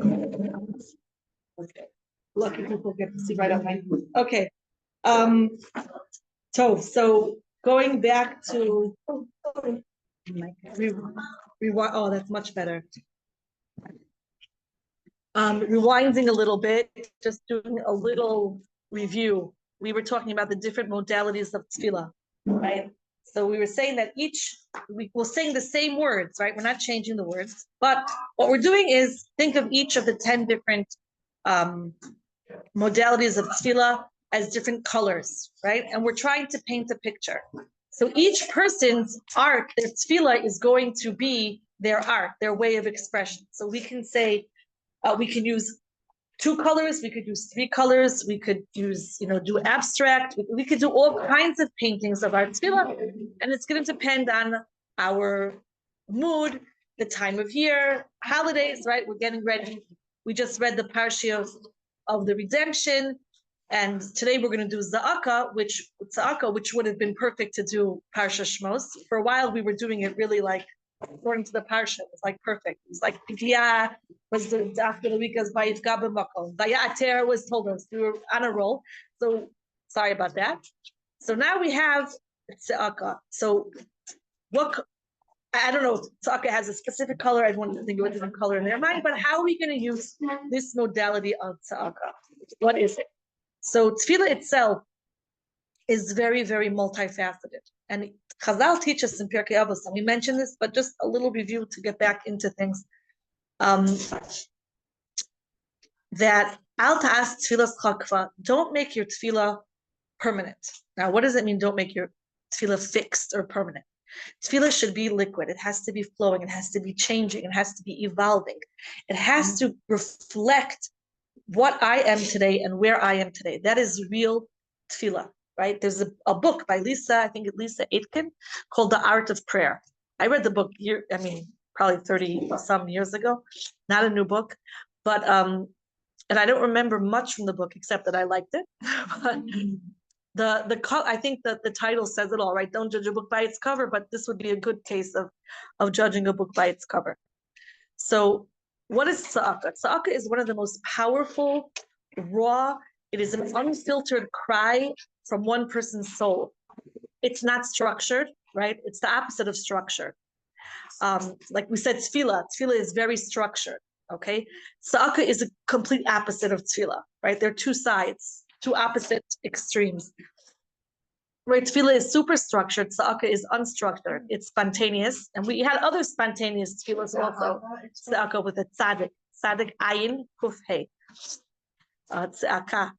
Okay. Lucky people get to see right on my. Okay. So going back to rewind. Oh, that's much better. Rewinding a little bit, just doing a little review. We were talking about the different modalities of tefillah, right? So we were saying that we're saying the same words, right? We're not changing the words, but what we're doing is think of each of the 10 different modalities of tefillah as different colors, right? And we're trying to paint a picture. So each person's art, their tefillah is going to be their art, their way of expression. So we can say, we can use 2 colors, we could use 3 colors, we could use, do abstract, we could do all kinds of paintings of our tefillah, and it's going to depend on our mood, the time of year, holidays, right? We're getting ready. We just read the Parsha of the Redemption, and today we're going to do TZaka, which would have been perfect to do Parsha Shmos. For a while, we were doing it really like according to the parsha. It was like perfect. It was like Piglia was after the week as Vayifga b'makom. Vayater was told us we were on a roll. So sorry about that. So now we have TZaka. So I don't know, TZaka has a specific color. Everyone can think of a different color in their mind, but how are we going to use this modality of TZaka? What is it? So tefillah itself is very, very multifaceted. And Chazal teaches in Pirkei Avos, and we mentioned this, but just a little review to get back into things. That al ta'as tefillas chakva, don't make your tefillah permanent. Now, what does it mean? Don't make your tefillah fixed or permanent. Tefillah should be liquid. It has to be flowing. It has to be changing. It has to be evolving. It has to reflect what I am today and where I am today. That is real tefillah. Right? There's a book by Lisa Aitken, called The Art of Prayer. I read the book probably 30 some years ago, not a new book, but and I don't remember much from the book except that I liked it. But I think that the title says it all, right? Don't judge a book by its cover, but this would be a good case of judging a book by its cover. So what is TZaka? TZaka is one of the most powerful, raw, it is an unfiltered cry from one person's soul. It's not structured, right? It's the opposite of structured. Like we said, tefillah is very structured, okay? TZaka is a complete opposite of tefillah, right? They're 2 sides, 2 opposite extremes. Right, tefillah is super structured, TZaka is unstructured, it's spontaneous, and we had other spontaneous tefillahs also. TZaka with a tzadik ayin kuf hey. TZaka.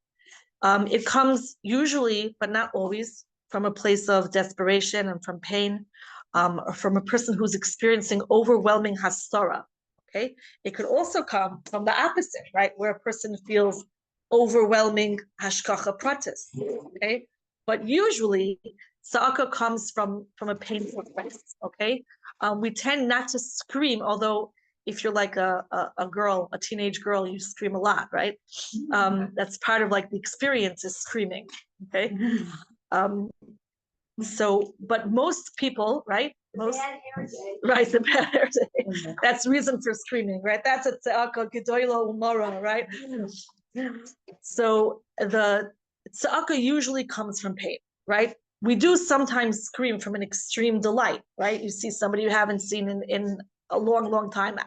It comes usually, but not always, from a place of desperation and from pain, or from a person who's experiencing overwhelming hasara. Okay, it could also come from the opposite, right, where a person feels overwhelming hashkacha pratis. Okay, but usually TZaka comes from a painful place. Okay, we tend not to scream, although if you're like a teenage girl, you scream a lot, right? That's part of like the experience is screaming, okay? But most people, right? The bad hair day. That's reason for screaming, right? That's a TZaka gedola umara, right? So the TZaka usually comes from pain, right? We do sometimes scream from an extreme delight, right? You see somebody you haven't seen in a long, long time,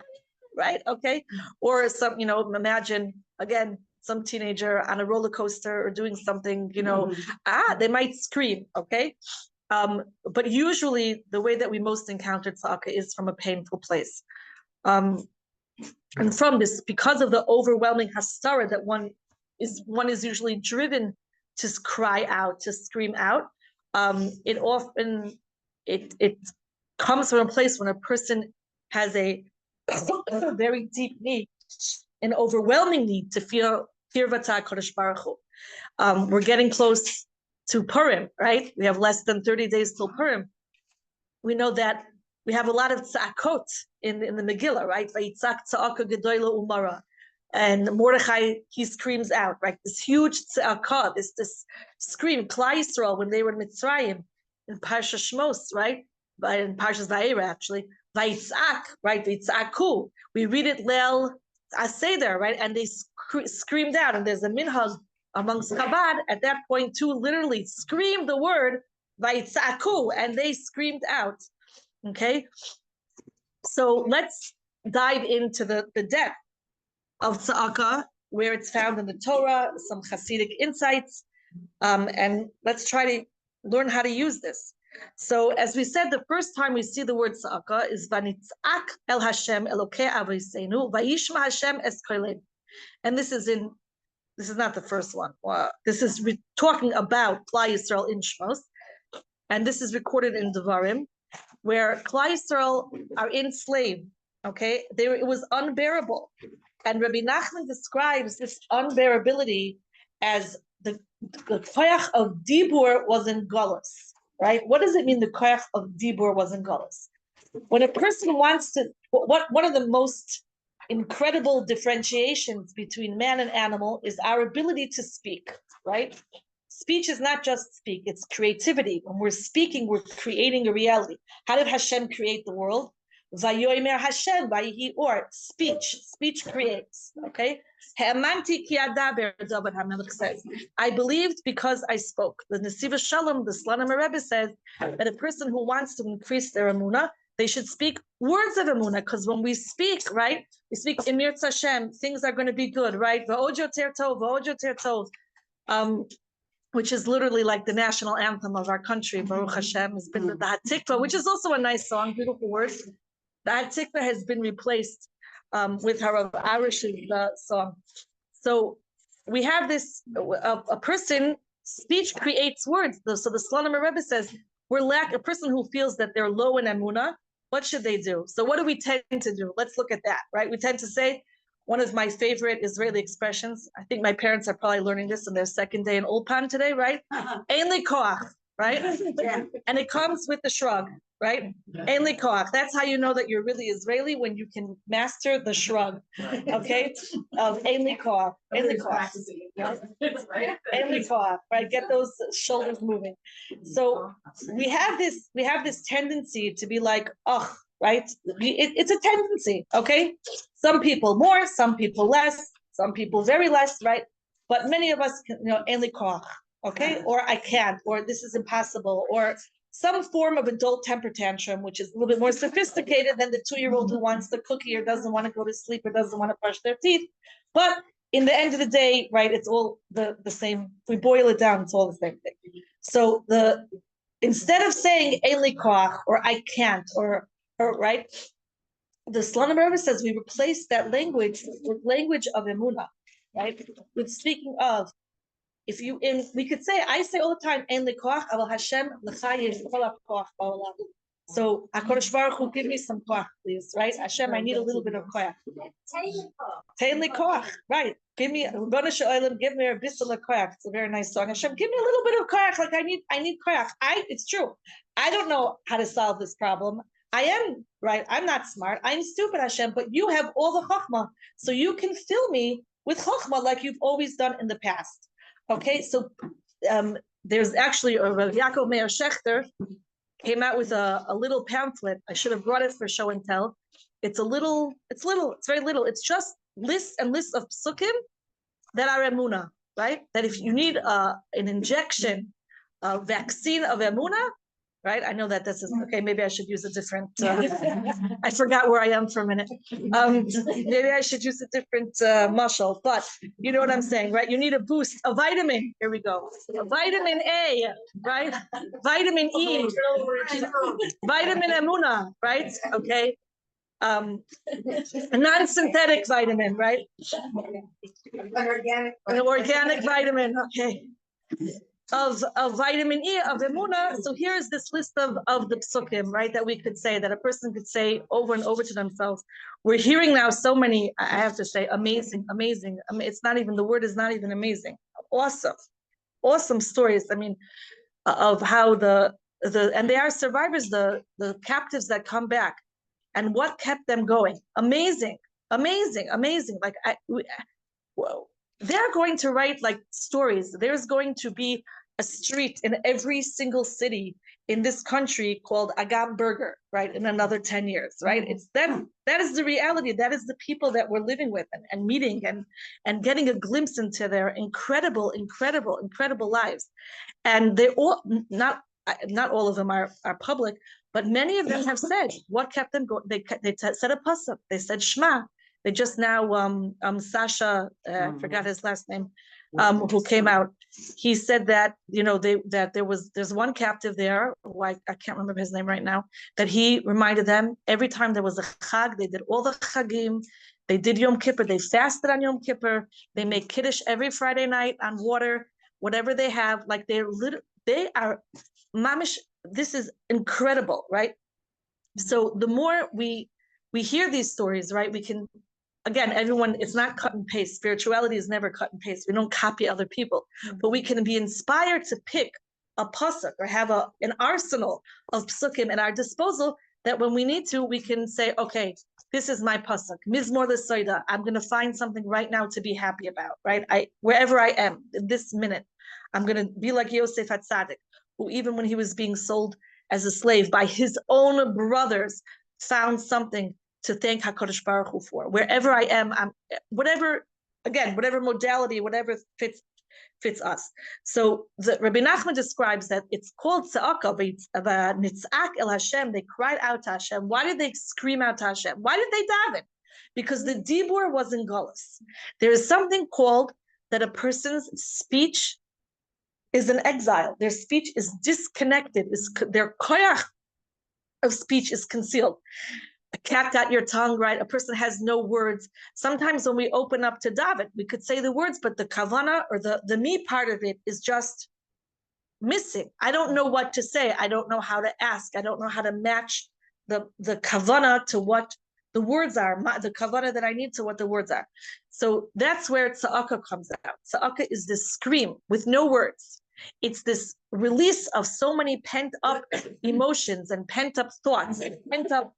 right? Okay. Or some, imagine again, some teenager on a roller coaster or doing something, they might scream. Okay. But usually the way that we most encounter TZaka is from a painful place. And from this, because of the overwhelming hasara that one is usually driven to cry out, to scream out, it often comes from a place when a person has a very deep need, an overwhelming need to feel Tirvata Kodesh Baruch Hu. We're getting close to Purim, right? We have less than 30 days till Purim. We know that we have a lot of tzakot in the Megillah, right? Vayitzak tzaka gedola umara. And Mordechai, he screams out, right? This huge tzaka, this scream, Klal Yisrael, when they were in Mitzrayim, in Parsha Shmos, right? In Parsha Vayera, actually. Vayitzak, right? Vayitzaku. We read it Leil a seder, right? And they screamed out, and there's a minhag amongst Chabad at that point to literally scream the word vayitzaku, and they screamed out. Okay, so let's dive into the depth of tzaka, where it's found in the Torah, some Hasidic insights, and let's try to learn how to use this. So, as we said, the first time we see the word tzaka is vanitzak el Hashem Elokei Avoseinu vayishma Hashem es koleinu, and this is not the first one. This is talking about Klal Yisrael in Shmos, and this is recorded in Devarim, where Klal Yisrael are enslaved. Okay, it was unbearable, and Rabbi Nachman describes this unbearability as the koyach of dibur was in galus. Right? What does it mean? The koyach of dibur was in galus. When a person wants to, one of the most incredible differentiations between man and animal is our ability to speak. Right? Speech is not just speak; it's creativity. When we're speaking, we're creating a reality. How did Hashem create the world? Vayomer Hashem, vayihi or speech. Speech creates. Okay. Ha'amanti ki adaber, David HaMelech says. I believed because I spoke. The Nesiva Shalom, the Slonim Rebbe says that a person who wants to increase their emunah, they should speak words of emunah, because when we speak, right, we speak Emir Hashem, things are going to be good, right? Va'od yoter tov, va'od yoter tov. Which is literally like the national anthem of our country, Baruch Hashem, has been the Hatikva, which is also a nice song, beautiful words. The Hatikva has been replaced with Harav Arish's song. So we have this, a person, speech creates words. So the Slonim Rebbe says, a person who feels that they're low in emunah, what should they do? So what do we tend to do? Let's look at that, right? We tend to say, one of my favorite Israeli expressions, I think my parents are probably learning this in their second day in Ulpan today, right? Ein li koach, right? Yeah. And it comes with the shrug, right? Ein li koach. That's how you know that you're really Israeli, when you can master the shrug, okay? Of ein li koach, ein li koach. Ein li koach, right? Get those shoulders moving. So we have this tendency to be like, oh, right? It's a tendency, okay? Some people more, some people less, some people very less, right? But many of us, ein li koach, okay? Or I can't, or this is impossible, or some form of adult temper tantrum, which is a little bit more sophisticated than the 2-year-old who wants the cookie or doesn't want to go to sleep or doesn't want to brush their teeth. But in the end of the day, right, it's all the same. If we boil it down, it's all the same thing. So instead of saying ein li koach, or I can't, or right, the Slonim Rebbe says we replace that language with language of emunah, right? With speaking of, we could say, I say all the time, ein li koach, aval Hashem l'cha yesh kol ha'koach ba'olam. So HaKadosh Baruch Hu, give me some koach, please, right? Hashem, I need a little bit of koach. Ein li koach, right? Give me, give me a bissel of koach. It's a very nice song. Hashem, give me a little bit of koach. Like I need koach. It's true. I don't know how to solve this problem. I am, right? I'm not smart. I'm stupid, Hashem, but you have all the chokhmah. So you can fill me with chokhmah like you've always done in the past. Okay, so there's actually Yaakov Meir Shechter came out with a little pamphlet. I should have brought it for show and tell. It's very little. It's just lists and lists of psukim that are emunah, right? That if you need an injection, a vaccine of emunah, right? I know that this is, okay, maybe I should use a different, I forgot where I am for a minute. Maybe I should use a different mashal, but you know what I'm saying, right? You need a boost, a vitamin, here we go. A vitamin A, right? Vitamin E, vitamin emunah, right? Okay. A non-synthetic vitamin, right? An organic vitamin, okay. Of vitamin E, of emunah. So here's this list of the psukim, right, that we could say, that a person could say over and over to themselves. We're hearing now so many, I have to say, amazing. I mean, it's not even, the word is not even amazing. Awesome stories. I mean, of how and they are survivors, the captives that come back, and what kept them going. Amazing. Like they're going to write like stories. There's going to be a street in every single city in this country called Agam Burger, right? In another 10 years, right? It's them. That is the reality. That is the people that we're living with and meeting and getting a glimpse into their incredible lives. And they all not all of them are public, but many of them have said what kept them going. They said a pasuk. They said Shema. They just now Sasha, I forgot his last name, who came out. He said that there's one captive there, who I can't remember his name right now, that he reminded them every time there was a chag, they did all the chagim, they did Yom Kippur, they fasted on Yom Kippur, they make kiddush every Friday night on water, whatever they have, like they are mamish. This is incredible, right? So the more we hear these stories, right, we can. Again, everyone, it's not cut and paste. Spirituality is never cut and paste. We don't copy other people, but we can be inspired to pick a pasuk or have an arsenal of psukim at our disposal that when we need to, we can say, okay, this is my pasuk. Mizmor l'soida. I'm going to find something right now to be happy about, right? Wherever I am, in this minute, I'm going to be like Yosef HaTzadik, who even when he was being sold as a slave by his own brothers, found something to thank HaKadosh Baruch Hu for. Wherever I am, whatever modality, whatever fits us. So the Rabbi Nachman describes that it's called TZaka, nitzak el Hashem. They cried out to Hashem. Why did they scream out to Hashem? Why did they daven? Because the dibur was in Golus. There is something called that a person's speech is an exile. Their speech is disconnected. Their koyach of speech is concealed. A cat got your tongue, right? A person has no words. Sometimes when we open up to daven, we could say the words, but the kavana or the me part of it is just missing. I don't know what to say. I don't know how to ask. I don't know how to match the kavana to what the words are, the kavana that I need to what the words are. So that's where tzaka comes out. Tzaka is this scream with no words. It's this release of so many pent up emotions and pent up thoughts and pent up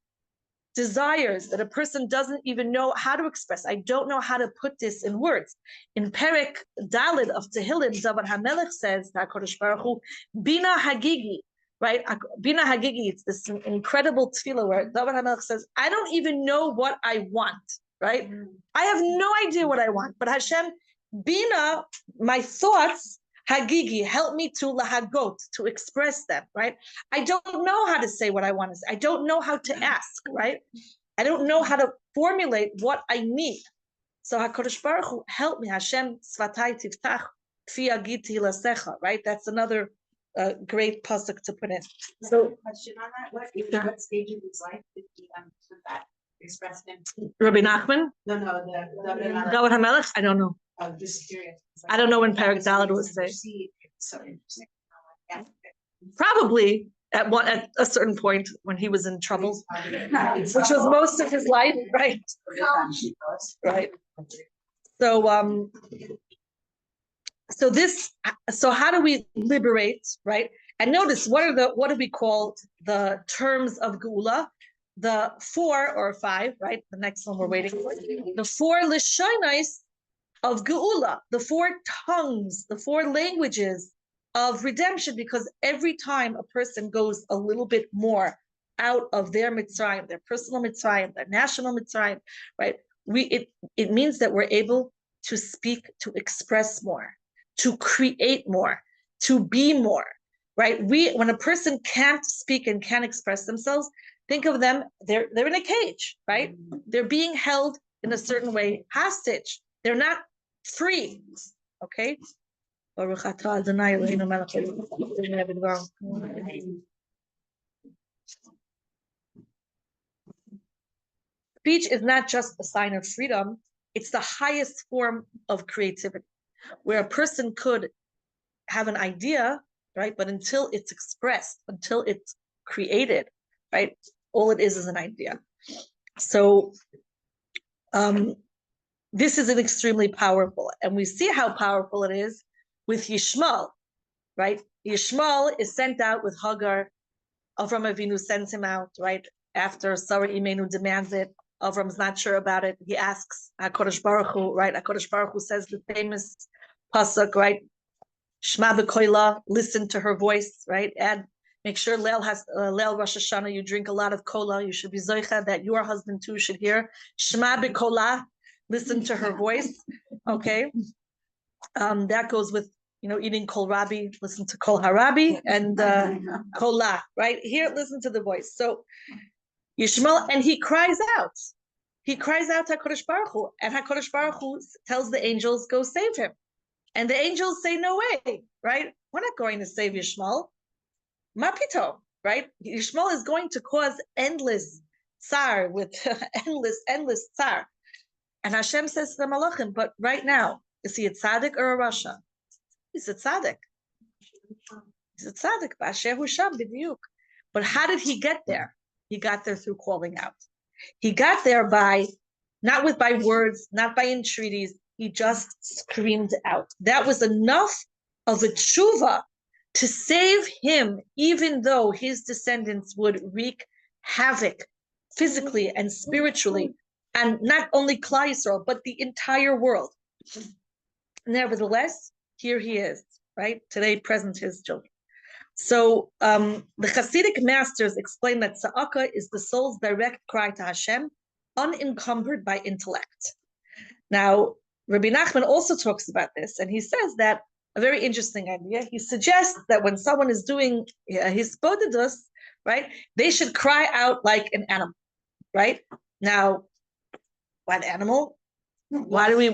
desires that a person doesn't even know how to express. I don't know how to put this in words. In Perek Dalid of Tehillim, David HaMelech says, HaKadosh Baruch Hu, Bina Hagigi, right? Bina Hagigi, it's this incredible tefillah where David HaMelech says, I don't even know what I want, right? I have no idea what I want, but Hashem, Bina, my thoughts, Hagigi, help me to lahagot, to express them, right? I don't know how to say what I want to say. I don't know how to ask, right? I don't know how to formulate what I need. So HaKadosh Baruch Hu, help me, Hashem, Tzvatai Tiftach, Fi Agiti Lasecha, right? That's another great pasuk to put in. So, question on that: what stage of his life did he that express him? Rabbi Nachman? No, David HaMelech? I don't know. I'm just curious. I don't know when Perek Dalid was saying. So interesting. Yeah. Probably at a certain point when he was in trouble, which was most of his life, right? Right. So so how do we liberate, right? And notice what do we call the terms of Geula? The 4 or 5, right? The next one we're waiting for. The 4 lishonos of Geula, the 4 tongues, the 4 languages of redemption, because every time a person goes a little bit more out of their Mitzrayim, their personal Mitzrayim, their national Mitzrayim, right? It means that we're able to speak, to express more, to create more, to be more, right? When a person can't speak and can't express themselves, think of them, they're in a cage, right? They're being held in a certain way, hostage. They're not free, okay? Speech is not just a sign of freedom, it's the highest form of creativity, where a person could have an idea, right? But until it's expressed, until it's created, right? All it is an idea. So, this is an extremely powerful, and we see how powerful it is with Yishmael, right? Yishmael is sent out with Hagar. Avram Avinu sends him out, right? After Sarah Imenu demands it, Avram's not sure about it. He asks HaKadosh Baruch Hu, right? HaKadosh Baruch Hu says the famous pasuk, right? Shema b'koila, listen to her voice, right? And Make sure Leil Rosh Hashanah, you drink a lot of cola. You should be zoicha that your husband too should hear Shema b'kola. Listen to her voice. Okay, that goes with eating kol rabi. Listen to kol harabi and kola. Right here, listen to the voice. So Yishmael, and he cries out. He cries out to HaKadosh Baruch Hu, and HaKadosh Baruch Hu tells the angels, "Go save him." And the angels say, "No way, right? We're not going to save Yishmael. Mapito, right? Yishmael is going to cause endless tsar with endless tsar." And Hashem says to the Malachim, "But right now, is he a tzaddik or a rasha? He's a tzaddik. He's a tzaddik. B'asher hu sham b'diuk." But how did he get there? He got there through calling out. He got there not by words, not by entreaties. He just screamed out. That was enough of a tshuva to save him, even though his descendants would wreak havoc physically and spiritually, and not only Klal Yisrael, but the entire world. Nevertheless, here he is, right? Today, present his children. So the Hasidic masters explain that TZaka is the soul's direct cry to Hashem, unencumbered by intellect. Now, Rabbi Nachman also talks about this, and he says that a very interesting idea. He suggests that when someone is doing his bodedus, right, they should cry out like an animal, right? Now, what animal? Why do we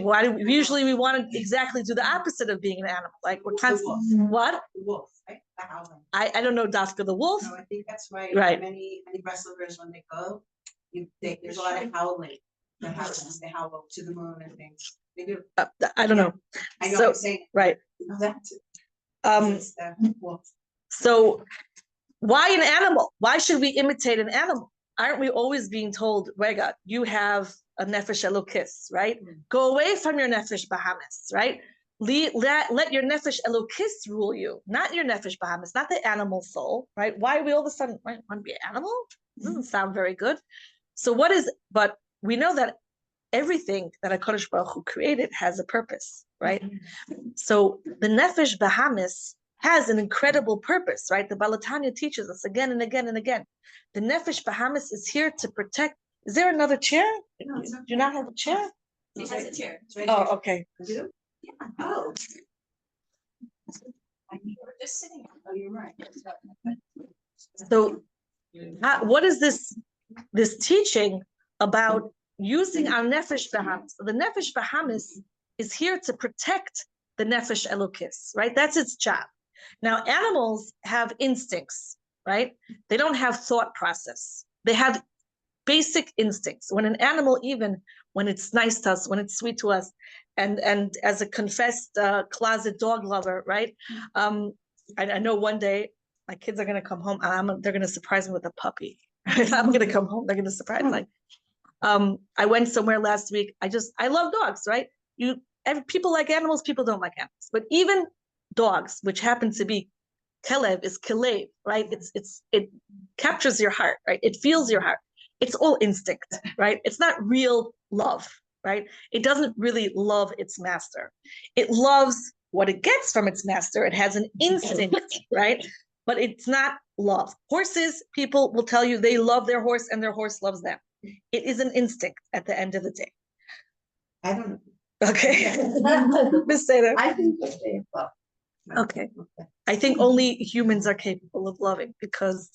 usually we want to exactly do the opposite of being an animal? Like we're constantly what? The wolf, right? The howling. I don't know Dafka the wolf. No, I think that's why Right. many wrestlers when they go, there's a lot of howling. They howl to the moon and things. They do. I don't know. I know So, I'm saying right. you know that too. It's the wolf. So why an animal? Why should we imitate an animal? Aren't we always being told, Rega, you have a nefesh elokis, right? Go away from your nefesh bahamis, right? Let your nefesh elokis rule you, not your nefesh bahamis, not the animal soul, right? Why are we all of a sudden want to be an animal? Doesn't sound very good. So but we know that everything that HaKadosh Baruch Hu created has a purpose, right? So the nefesh bahamis has an incredible purpose, right? The Balatanya teaches us again and again and again. The nefesh bahamis is here to protect. Is there another chair? No, it's okay. Do you not have a chair? It has a chair. It's right Oh, here. okay. You do? Yeah. Oh. You were just sitting. Oh, you're right. So what is this teaching about using our nefesh bahamis? So the nefesh bahamis is here to protect the nefesh elokis, right? That's its job. Now, animals have instincts, right? They don't have thought process. They have basic instincts. When an animal, even when it's nice to us, when it's sweet to us, and as a confessed closet dog lover, right? I know one day my kids are going to come home and they're going to surprise me with a puppy. I'm going to come home. They're going to surprise me. I went somewhere last week. I love dogs, right? People like animals, people don't like animals. But even dogs, which happen to be kelev, is kelev, right? It captures your heart, right? It feels your heart. It's all instinct, right? It's not real love, right? It doesn't really love its master. It loves what it gets from its master. It has an instinct, right? But it's not love. Horses, people will tell you they love their horse and their horse loves them. It is an instinct at the end of the day. I don't know. Okay. Miss Seda. I think that they love. Okay. I think only humans are capable of loving, because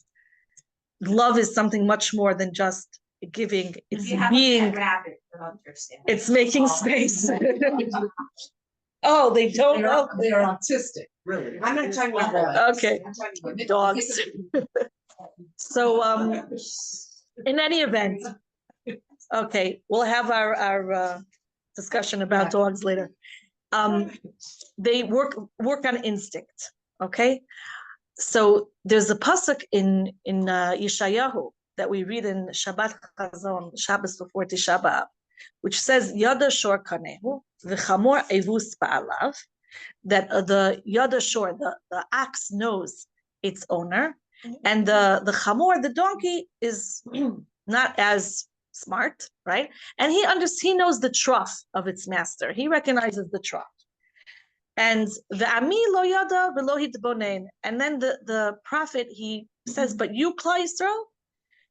love is something much more than just giving. It's being. Rabbit, understand. It's making space. Oh, they don't know. They are autistic, really. I'm not talking about that. Okay. I'm talking about Dogs. So, in any event, okay, we'll have our discussion about dogs later. They work on instinct. Okay, so there's a pasuk in Yeshayahu that we read in Shabbat Chazon, Shabbos before Tisha B'Av, which says Yada Shor Kanehu v'Chamor Evus Ba'alav, that the Yada Shor, the ox knows its owner, and the Chamor, the donkey, is not as smart, right? And he knows the trough of its master. He recognizes the trough. And the Ami lo yada v'lo hitbonen. And then the prophet, he says, but you, Klal Yisrael,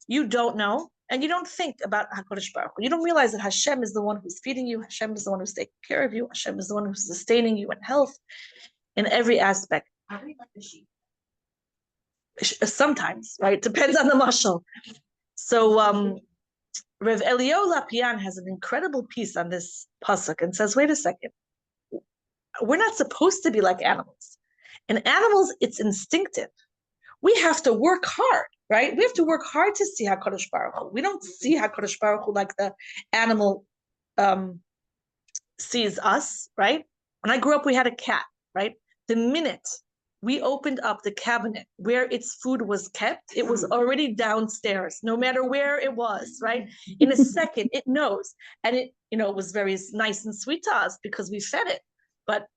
you don't know, and you don't think about HaKadosh Baruch Hu. You don't realize that Hashem is the one who's feeding you, Hashem is the one who's taking care of you, Hashem is the one who's sustaining you in health, in every aspect. Are we like the sheep? Sometimes, right? Depends on the mashal. So Rev Eliyahu Lapian has an incredible piece on this pasuk and says, wait a second, we're not supposed to be like animals. In animals, it's instinctive. We have to work hard, right? We have to work hard to see HaKadosh Baruch Hu. We don't see HaKadosh Baruch Hu like the animal sees us, right? When I grew up, we had a cat, right? The minute we opened up the cabinet where its food was kept, it was already downstairs, no matter where it was, right? In a second, it knows. And it, was very nice and sweet to us because we fed it. But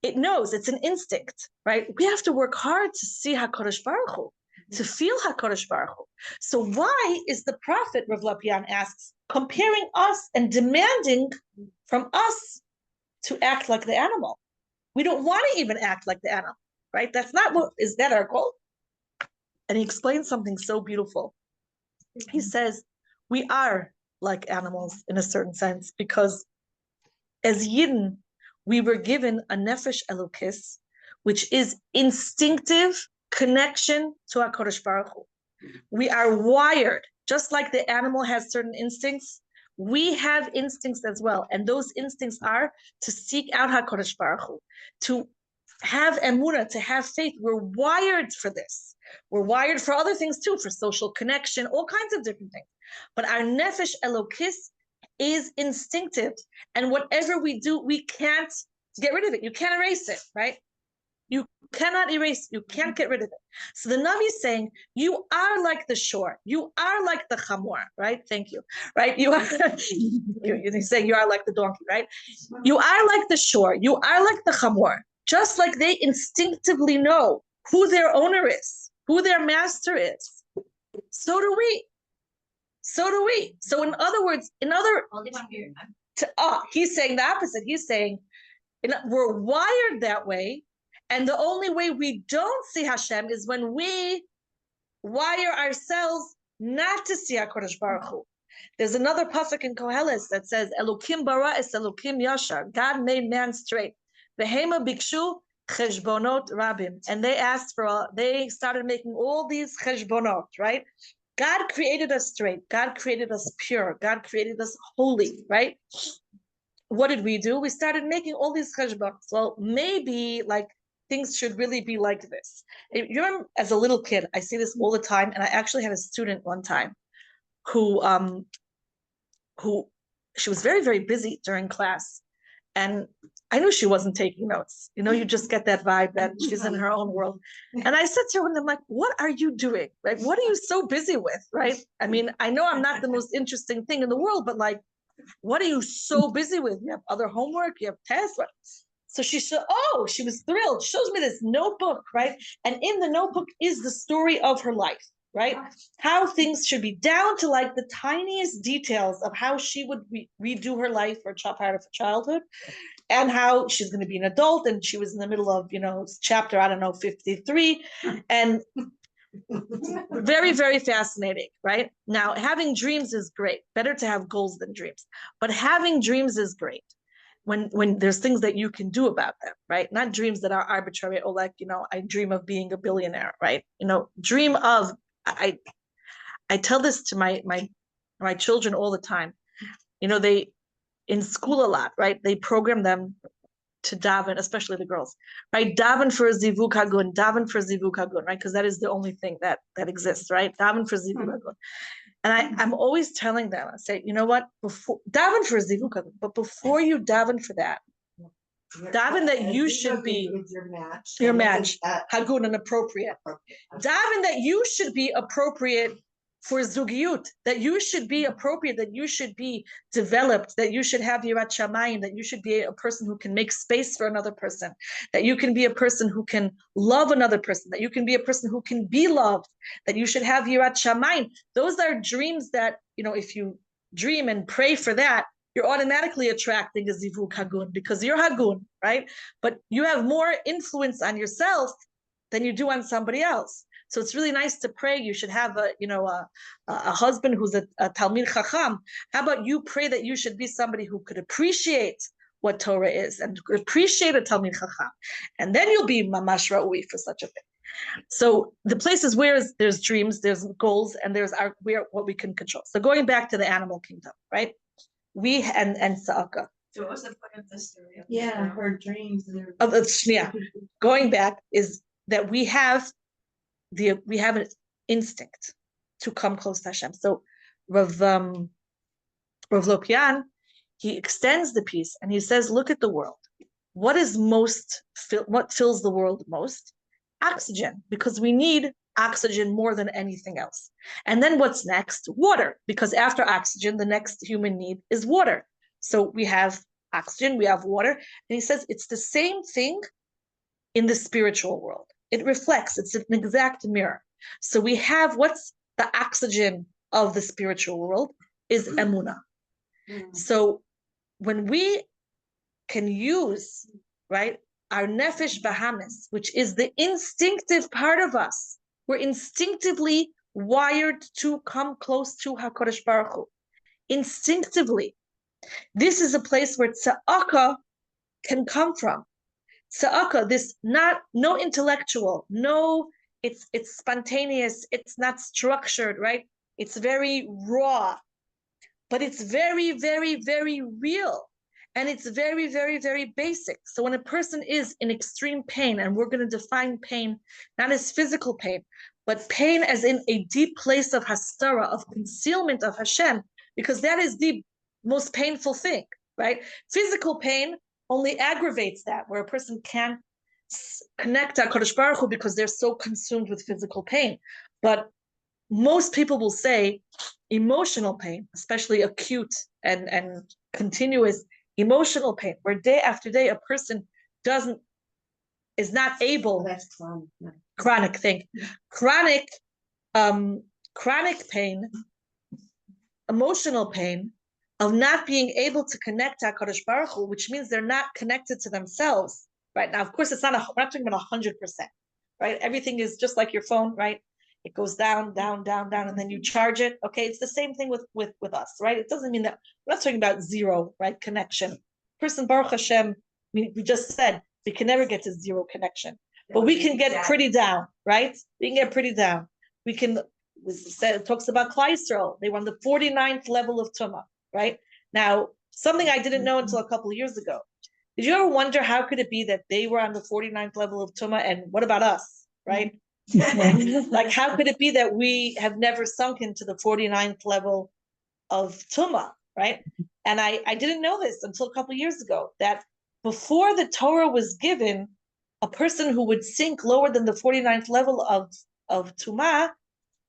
it knows, it's an instinct, right? We have to work hard to see HaKadosh Baruch Hu, to feel HaKadosh Baruch Hu. So why is the prophet, Rav Lapian asks, comparing us and demanding from us to act like the animal? We don't want to even act like the animal, right? That's not is that our goal? And he explains something so beautiful. He says, we are like animals in a certain sense, because as Yidden, we were given a nefesh elokis, which is instinctive connection to HaKadosh Baruch Hu. We are wired, just like the animal has certain instincts, we have instincts as well. And those instincts are to seek out HaKadosh Baruch Hu, to have emunah, to have faith. We're wired for this. We're wired for other things too, for social connection, all kinds of different things. But our nefesh elokis is instinctive. And whatever we do, we can't get rid of it. You can't erase it, right? You cannot erase, you can't get rid of it. So the Navi is saying, you are like the shore. You are like the chamor, right? Thank you, right? You are, he's saying you are like the donkey, right? You are like the shore. You are like the chamor. Just like they instinctively know who their owner is, who their master is. So do we. So do we. So in other words, he's saying the opposite. He's saying we're wired that way, and the only way we don't see Hashem is when we wire ourselves not to see HaKadosh Baruch Hu. There's another pasuk in Koheles that says, Elokim bara es Elokim yashar. God made man straight. Vehema bikshu cheshbonot rabim. And they started making all these cheshbonot, right? God created us straight. God created us pure. God created us holy, right? What did we do? We started making all these cheshbonot. Well, maybe things should really be like this. You remember, as a little kid, I see this all the time, and I actually had a student one time who she was very, very busy during class, and I knew she wasn't taking notes. You just get that vibe that she's in her own world. And I said to her, and I'm like, what are you doing? Right? What are you so busy with? Right? I mean, I know I'm not the most interesting thing in the world, but what are you so busy with? You have other homework, you have tests. What? So she was thrilled. She shows me this notebook, right? And in the notebook is the story of her life, right? How things should be down to the tiniest details of how she would redo her life or part of her childhood, and how she's going to be an adult. And she was in the middle of, chapter, 53. And very, very fascinating, right? Now, having dreams is great. Better to have goals than dreams. But having dreams is great when there's things that you can do about them, right? Not dreams that are arbitrary, or I dream of being a billionaire, right? Dream of, I tell this to my children all the time. They, in school a lot, right? They program them to daven, especially the girls, right? Daven for zivuk hagun, daven for zivuk hagun, right? Because that is the only thing that exists, right? Daven for zivuk hagun. And I'm always telling them, I say, you know what? Before daven for zivuk hagun, but before you daven for that, daven that you should be your match, hagun, and appropriate. Daven that you should be appropriate for zugiyut, that you should be appropriate, that you should be developed, that you should have yirat shamayim, that you should be a person who can make space for another person, that you can be a person who can love another person, that you can be a person who can be loved, that you should have yirat shamayim. Those are dreams that, if you dream and pray for that, you're automatically attracting a zivuk hagun, because you're hagun, right? But you have more influence on yourself than you do on somebody else. So it's really nice to pray. You should have a husband who's a Talmid Chacham. How about you pray that you should be somebody who could appreciate what Torah is and appreciate a Talmid Chacham, and then you'll be mamash ra'ui for such a thing. So the places where there's dreams, there's goals, and there's what we can control. So going back to the animal kingdom, right? We and Tzaka. So what was the point of the story? Yeah, her dreams. Going back is that we have an instinct to come close to Hashem. So Rav Lopian, he extends the piece and he says, look at the world. What fills the world most? Oxygen, because we need oxygen more than anything else. And then what's next? Water, because after oxygen, the next human need is water. So we have oxygen, we have water. And he says it's the same thing in the spiritual world. It reflects, it's an exact mirror. So we have what's the oxygen of the spiritual world is emunah. So when we can use, right, our nefesh bahamis, which is the instinctive part of us, we're instinctively wired to come close to HaKadosh Baruch Hu. Instinctively. This is a place where tzaka can come from. Tzaka, no intellectual, it's spontaneous, it's not structured, right? It's very raw, but it's very, very, very real. And it's very, very, very basic. So when a person is in extreme pain, and we're going to define pain not as physical pain, but pain as in a deep place of hastara, of concealment of Hashem, because that is the most painful thing, right? Physical pain only aggravates that, where a person can't connect to HaKadosh Baruch Hu because they're so consumed with physical pain. But most people will say emotional pain, especially acute and continuous emotional pain, where day after day a person is not able. That's Chronic thing. Chronic pain, emotional pain of not being able to connect to HaKadosh Baruch Hu, which means they're not connected to themselves. Right now, of course, we're not talking about 100%. Right, everything is just like your phone. Right, it goes down, down, down, down, and then you charge it. Okay, it's the same thing with us. Right, it doesn't mean that we're not talking about zero, right, connection. Person Baruch Hashem, we just said we can never get to zero connection, but we can get pretty down, right? We can get pretty down. We can. It talks about Klal Yisrael. They were on the 49th level of Tumah, right? Now, something I didn't know until a couple of years ago. Did you ever wonder how could it be that they were on the 49th level of Tumah, and what about us, right? Like, how could it be that we have never sunk into the 49th level of Tumah, right? And I didn't know this until a couple of years ago, that before the Torah was given, a person who would sink lower than the 49th level of Tumah,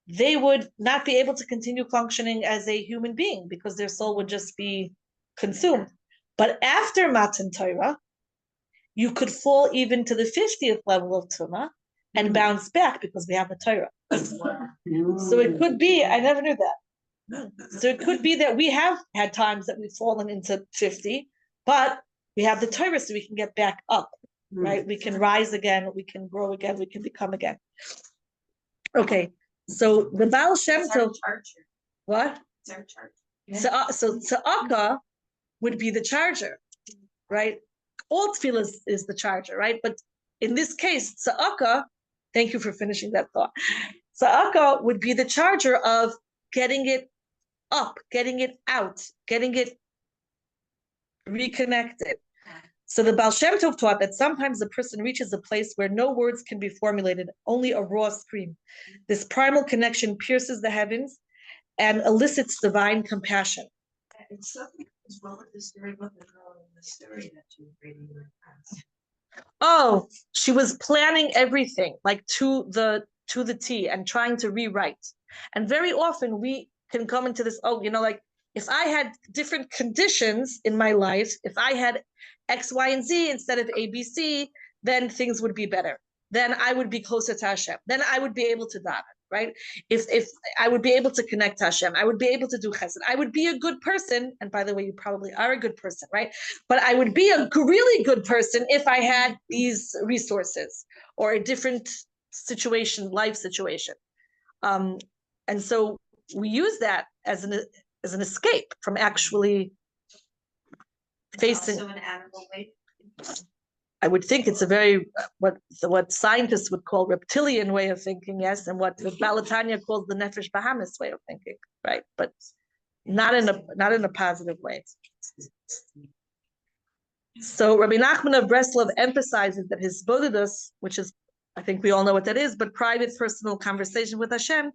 they would not be able to continue functioning as a human being because their soul would just be consumed. But after Matan Torah, you could fall even to the 50th level of Tumah and bounce back because we have the Torah. So it could be, I never knew that. So it could be that we have had times that we've fallen into 50, but we have the Torah so we can get back up, right? We can rise again, we can grow again, we can become again. Okay, so the Baal Shem Tov, what? It's our charger. So Tzaka would be the charger, right? All tefillah is the charger, right? But in this case, Tzaka, thank you for finishing that thought. Tzaka would be the charger of getting it up, getting it out, getting it reconnected. So the Baal Shem Tov taught that sometimes a person reaches a place where no words can be formulated, only a raw scream. This primal connection pierces the heavens and elicits divine compassion. It's something as well with the story about the girl in the story that she was reading in her class. Oh, she was planning everything like to the T and trying to rewrite. And very often we can come into this, like if I had different conditions in my life, if I had X, Y, and Z instead of A, B, C, then things would be better. Then I would be closer to Hashem. Then I would be able to daven, right? If I would be able to connect to Hashem, I would be able to do chesed. I would be a good person. And by the way, you probably are a good person, right? But I would be a really good person if I had these resources or a different situation, life situation. And so we use that as an escape from actually facing. Also an animal way. I would think it's a very what scientists would call reptilian way of thinking, yes, and what Balatanya calls the Nefesh Bahamis way of thinking, right? But not in a positive way. So Rabbi Nachman of Breslov emphasizes that his bodidus, which is, I think we all know what that is, but private, personal conversation with Hashem,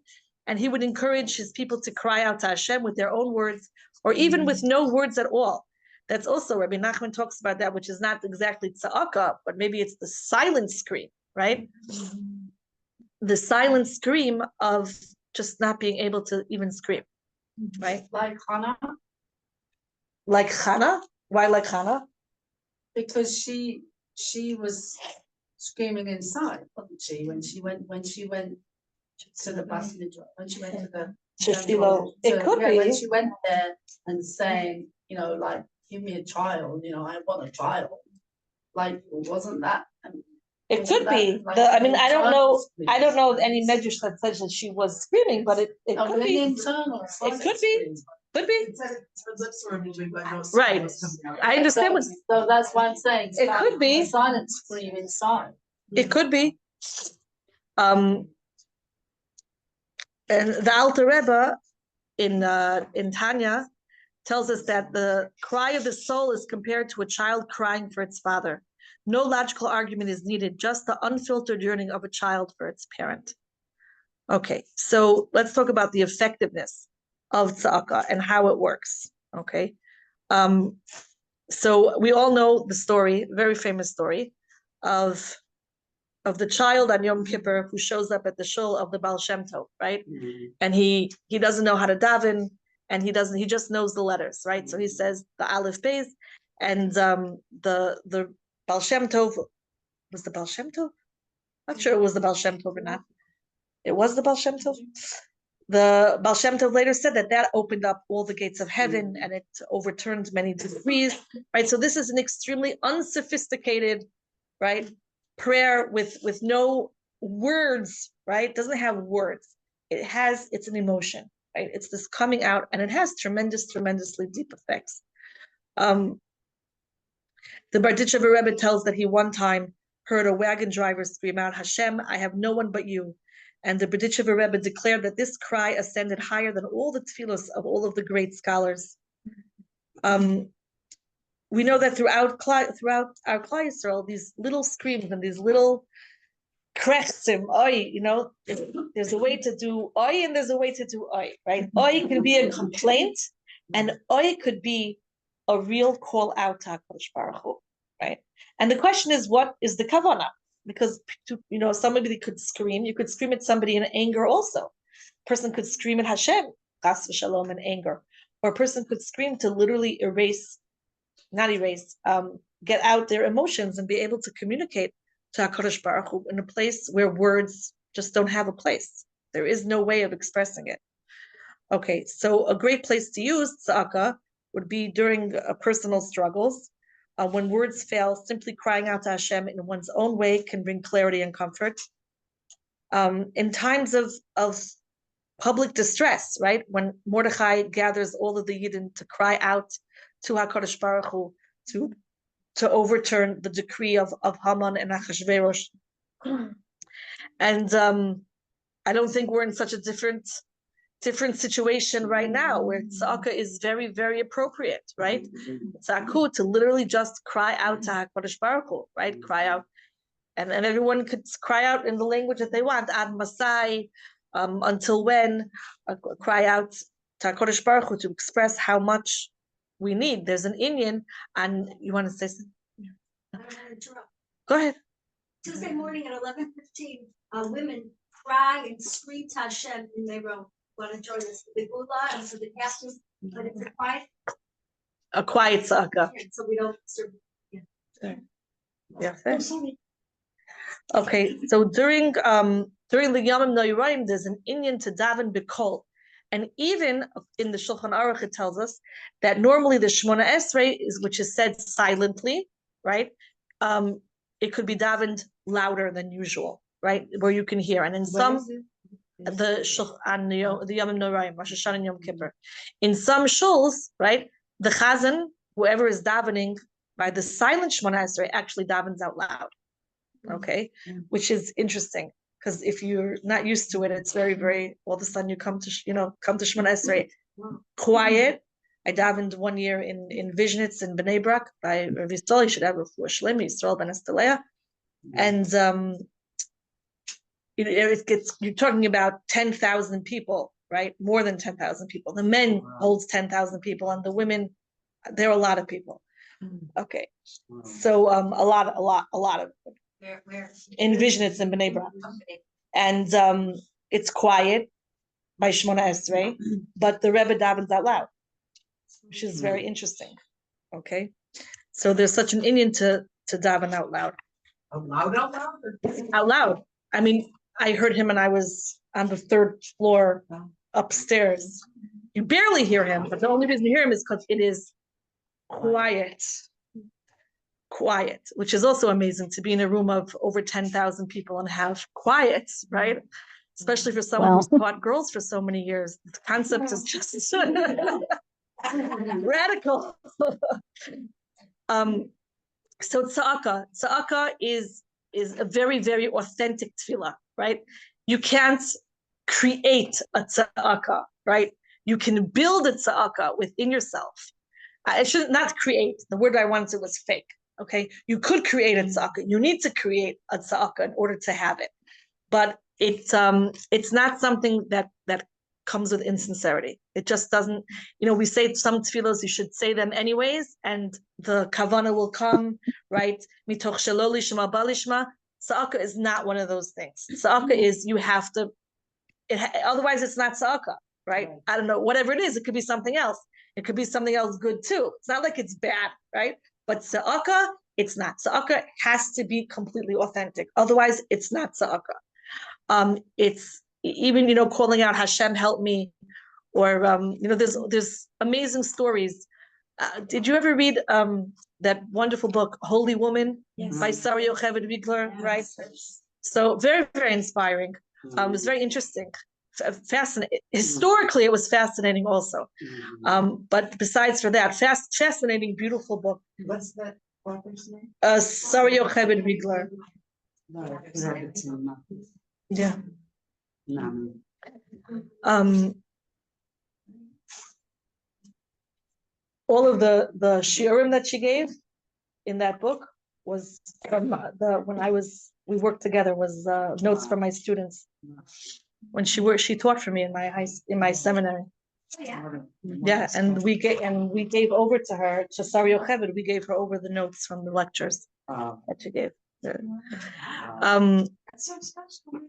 and he would encourage his people to cry out to Hashem with their own words, or even with no words at all. That's also, Rabbi Nachman talks about that, which is not exactly TZaka, but maybe it's the silent scream, right? The silent scream of just not being able to even scream, right? Like Hannah? Like Hannah? Why like Hannah? Because she was screaming inside, wasn't she? When she went to the Bas Medrash, when she went to the Tefilla. It could be. When she went there and saying, like, give me a child, I want a child. Like, wasn't that? It could be. Like I don't know of any medrash that says that she was screaming, but it could be. Internal. It could be. Could be. Her lips were moving, but no right. I understand so that's why I'm saying it could be silent scream inside. It could be. And the Alter Rebbe in Tanya tells us that the cry of the soul is compared to a child crying for its father. No logical argument is needed, just the unfiltered yearning of a child for its parent. Okay, so let's talk about the effectiveness of tzaka and how it works. Okay, so we all know the story, very famous story, of the child on Yom Kippur who shows up at the shul of the Baal Shem Tov, right? Mm-hmm. And he doesn't know how to daven, and he just knows the letters, right? So he says the Aleph Beis, and the Baal Shem Tov, was the Baal Shem Tov? Not sure it was the Baal Shem Tov or not. It was the Baal Shem Tov. The Baal Shem Tov later said that opened up all the gates of heaven and it overturned many decrees, right? So this is an extremely unsophisticated, right, prayer with no words, right? It doesn't have words. It's an emotion, right? It's this coming out, and it has tremendously deep effects. The Barditchever Rebbe tells that he one time heard a wagon driver scream out, "Hashem, I have no one but you." And the Barditchever Rebbe declared that this cry ascended higher than all the tefillos of all of the great scholars. We know that throughout our Klal Yisrael, these little screams and these little krechsim, oi, there's a way to do oi and there's a way to do oi, right? Oi can be a complaint, and oi could be a real call out to HaKadosh Baruch Hu, right? And the question is, what is the kavanah? Because somebody could scream. You could scream at somebody in anger also. A person could scream at Hashem, chas v'shalom, in anger, or a person could scream to literally get out their emotions and be able to communicate to HaKadosh Baruch Hu in a place where words just don't have a place. There is no way of expressing it. Okay, so a great place to use tzaka would be during personal struggles. When words fail, simply crying out to Hashem in one's own way can bring clarity and comfort. In times of public distress, right? When Mordechai gathers all of the Yidden to cry out to HaKadosh Baruch Hu to overturn the decree of Haman and Achashverosh. And I don't think we're in such a different situation right now, where tzaka is very, very appropriate, right? Tzaku, to literally just cry out to HaKadosh Baruch Hu, right? Cry out, and everyone could cry out in the language that they want. Ad Masai, until when? Cry out to HaKadosh Baruch Hu to express how much we need. There's an inyan, and you want to say something? I don't want to interrupt. Go ahead. Tuesday morning at 11:15, women cry and scream to Hashem in their room. Want to join us for the gula and for the pastors, but it's a quiet tzaka, so we don't disturb. Yeah. Okay, so during the Yamim Noiraim, there's an inyan to daven b'kol, and even in the Shulchan Aruch it tells us that normally the Shmona Esrei which is said silently, right? It could be davened louder than usual, right, where you can hear. And in some, the Yom Noraim, Rosh Hashanah and Yom Kippur. In some shuls, right, the chazan, whoever is davening by the silent Shemona Esrei, actually davens out loud. Okay, which is interesting because if you're not used to it, it's very, very. All of a sudden, you come to Shemona Esrei, quiet. I davened 1 year in Visionitz in Bnei Brak by Rav Yisrael. You should have Rav Shlomi Yisrael ben Estelea, and it gets. You're talking about 10,000 people, right? More than 10,000 people. The men holds 10,000 people, and the women, there are a lot of people. Okay, so a lot of Where? in Visionitz in Bnei Brak, and it's quiet by Shemona Esrei, but the Rebbe davens out loud, which is very interesting. Okay, so there's such an Indian to daven out loud. Out loud. I mean, I heard him and I was on the 3rd floor upstairs. You barely hear him, but the only reason you hear him is because it is quiet, which is also amazing to be in a room of over 10,000 people and have quiet, right? Especially for someone who's taught girls for so many years. The concept is just radical. So tzaka is a very, very authentic tefillah, right? You can't create a tzaka, right? You can build a tzaka within yourself. I should not create. The word I wanted was fake. Okay, you could create a tzaka. You need to create a tzaka in order to have it, but it's not something that comes with insincerity. It just doesn't. We say some tefillos, you should say them anyways, and the kavana will come, right? Mitoch shelo lishma balishma. Tzaka is not one of those things. Tzaka is you have to. Otherwise, it's not tzaka, right? I don't know. Whatever it is, it could be something else. It could be something else good too. It's not like it's bad, right? But tzaka, it's not. Tzaka has to be completely authentic. Otherwise, it's not tzaka. It's even calling out Hashem help me, or there's amazing stories. Did you ever read that wonderful book Holy Woman by Saraya of Tzfat, right? So very, very inspiring. It was very interesting. Fascinating. Historically, it was fascinating also. But besides for that, fascinating, beautiful book. What's that author's name? Saraya of Tzfat. Yeah. All of the shiurim that she gave in that book was from we worked together, was notes from my students when she taught for me in my seminary. Yeah, and we gave over to her, to Saraya of Tzfat, we gave her over the notes from the lectures that she gave.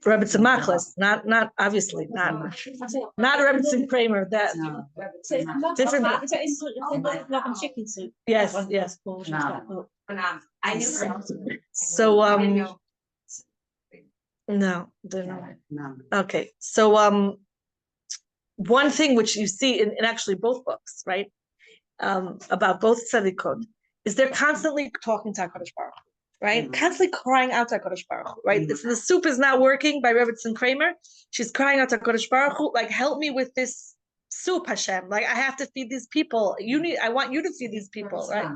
Rebbetzin Machlis, not obviously not Rebbetzin Kramer. That different. Chicken soup. Yes. I knew. So no, okay. So one thing which you see in actually both books, right, about both tzadikot, is they're constantly talking to HaKadosh Baruch Hu. Right, constantly crying out to HaKadosh Baruch Hu, right? If the soup is not working by Rebbetzin Kramer, she's crying out to HaKadosh Baruch Hu, like, help me with this soup, Hashem. Like, I have to feed these people. I want you to feed these people, right?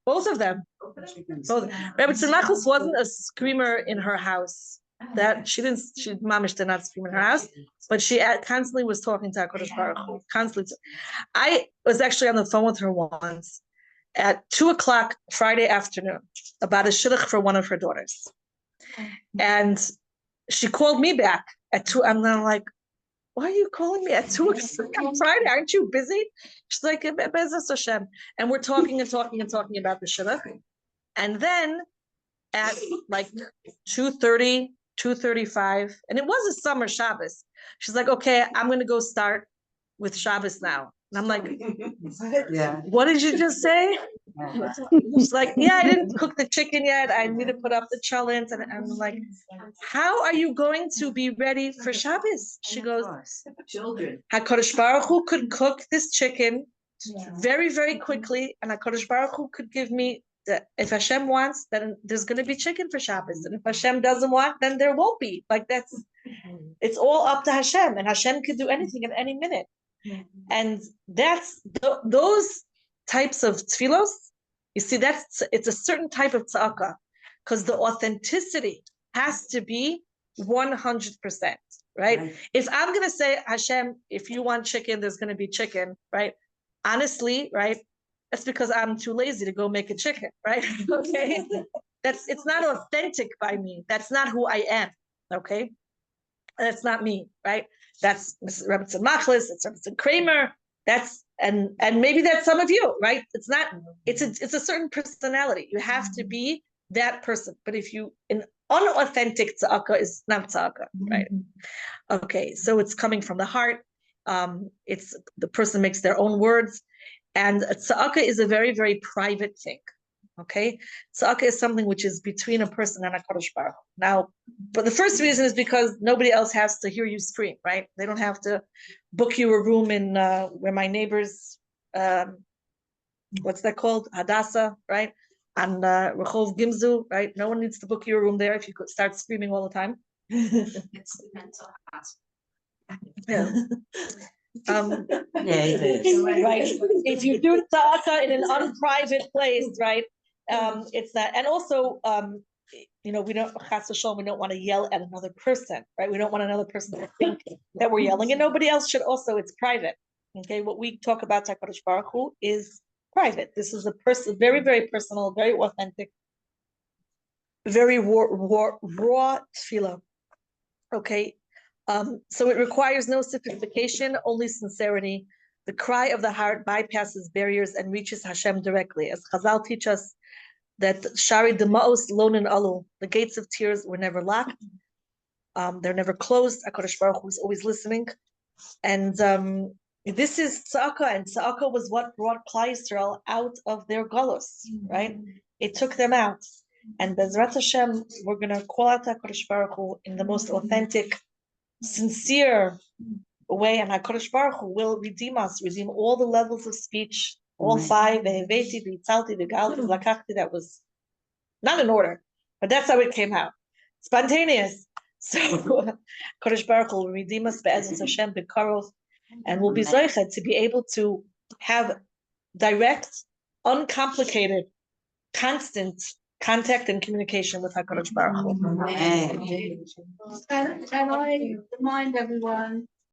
Both of them. Both. Rebbetzin Machlis wasn't a screamer in her house. That she mamish did not scream in her house, but she constantly was talking to HaKadosh Baruch Hu, constantly. I was actually on the phone with her once at 2:00 Friday afternoon about a shidduch for one of her daughters. And she called me back at 2. I'm now like, why are you calling me at 2 on Friday? Aren't you busy? She's like, Bezos Hashem. And we're talking about the shidduch. And then at like 2:30, 2:35, and it was a summer Shabbos. She's like, okay, I'm going to go start with Shabbos now. And I'm like, what did you just say? She's like, yeah, I didn't cook the chicken yet. I need to put up the cholent. And I'm like, how are you going to be ready for Shabbos? She goes, HaKadosh Baruch Hu could cook this chicken very, very quickly, and HaKadosh Baruch Hu could give me if Hashem wants, then there's going to be chicken for Shabbos, and if Hashem doesn't want, then there won't be. Like it's all up to Hashem, and Hashem can do anything at any minute. And that's those types of tefillos. You see, it's a certain type of tzaka, because the authenticity has to be 100%, right? If I'm going to say, Hashem, if you want chicken, there's going to be chicken, right? Honestly, right? That's because I'm too lazy to go make a chicken, right? Okay. It's not authentic by me. That's not who I am. Okay. That's not me, right? That's Mrs. Rebbetzin Machlis, it's Rebbetzin Kramer. That's and maybe that's some of you, right? It's a certain personality. You have to be that person. But if you an unauthentic tzaka is not tzaka, right? Okay, so it's coming from the heart. It's the person makes their own words. And tzaka is a very, very private thing, okay? Tzaka is something which is between a person and a kadosh baruch Hu. Now, but the first reason is because nobody else has to hear you scream, right? They don't have to book you a room in where my neighbors, what's that called? Hadassah, right? And Rechov Gimzu, right? No one needs to book you a room there if you could start screaming all the time. It's the mental hospital. Yeah. It is. Right. If you do tzaka in an unprivate place, right? It's that, and also, we don't we don't want to yell at another person, right? We don't want another person to think that we're yelling, and nobody else should. Also, it's private. Okay, what we talk about kadosh baruch Hu is private. This is a person, very, very personal, very authentic, very raw tefillah. Okay. So it requires no sophistication, only sincerity. The cry of the heart bypasses barriers and reaches Hashem directly. As Chazal teach us that Shari Dema'os Lonin Alu, the gates of tears were never locked. They're never closed. HaKadosh Baruch Hu is always listening. And this is Tzaka, and Tzaka was what brought Klal Yisrael out of their galus, right? It took them out. And Bezrat Hashem, we're going to call out HaKadosh Baruch Hu in the most authentic, sincere way, and HaKadosh Baruch Hu will redeem us, redeem all the levels of speech, all five, Veheveti, V'Itzalti, V'Galti, V'Lakachti, that was not in order, but that's how it came out. Spontaneous. So HaKadosh Baruch Hu will redeem us, Be'ezus Hashem, B'Karov, and we'll be Zoichet to be able to have direct, uncomplicated, constant contact and communication with HaKadosh Baruch Hu. Can I remind everyone